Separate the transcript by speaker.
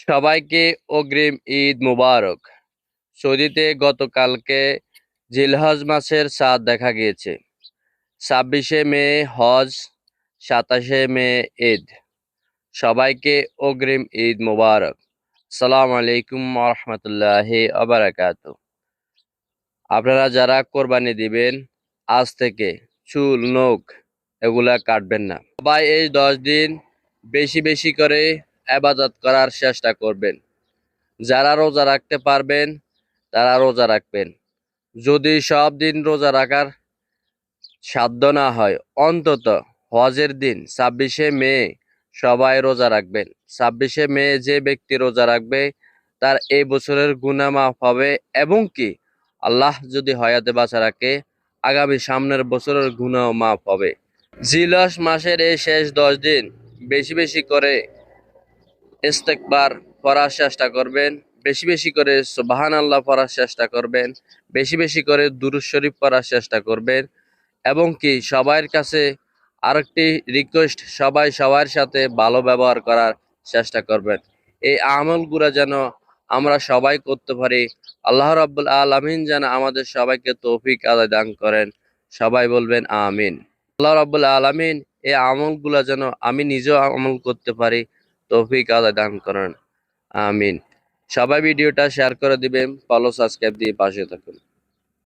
Speaker 1: সবাইকে অগ্রিম ঈদ মুবারক। সৌদিতে গতকালকে জিলহজ মাসের চাঁদ দেখা গিয়েছে। 26শে মে হজ, 27শে মে ঈদ। সবাইকে অগ্রিম ঈদ মুবারক। আসসালামু আলাইকুম ওয়া রাহমাতুল্লাহি ওয়া বারাকাতুহু। আপনারা যারা কোরবানি দিবেন, আজ থেকে চুল নখ এগুলা কাটবেন না। সবাই এই 10 দিন বেশি বেশি করে ইবাদত করার চেষ্টা করবেন। যারা রোজা রাখতে পারবেন তারা রোজা রাখবেন। যদি সব দিন রোজা রাখার সাধ্য না হয়, অন্তত হজের দিন 26শে মে সবাই রোজা রাখবেন। 26শে মে যে ব্যক্তি রোজা রাখবে তার এই বছরের গুনাহ মাফ হবে, এবং কি আল্লাহ যদি হায়াতে বাঁচা রাখে আগামী সামনের বছরের গুনাহ মাফ হবে। জিলহজ মাসের এই শেষ 10 দিন বেশি বেশি করে ইস্তেগফার পড়ার চেষ্টা করবেন, বেশি বেশি করে সুবহানাল্লাহ পড়ার চেষ্টা করবেন, বেশি বেশি করে দুরূদ শরীফ পড়ার চেষ্টা করবেন, এবং কি সবার কাছে আরেকটি রিকোয়েস্ট, সবাই সবার সাথে ভালো ব্যবহার করার চেষ্টা করবেন। এই আমলগুলো যেন আমরা সবাই করতে পারি। আল্লাহ রাব্বুল আলামিন যেন আমাদের সবাইকে তৌফিক আদায় দান করেন। সবাই বলবেন আমিন। আল্লাহ রাব্বুল আলামিন এই আমলগুলো যেন আমি নিজেও আমল করতে পারি, তৌফিক আদায় দান করেন। আমিন। সবাই ভিডিওটা শেয়ার করে দিবেন, ফলো সাবস্ক্রাইব দিয়ে পাশে থাকুন।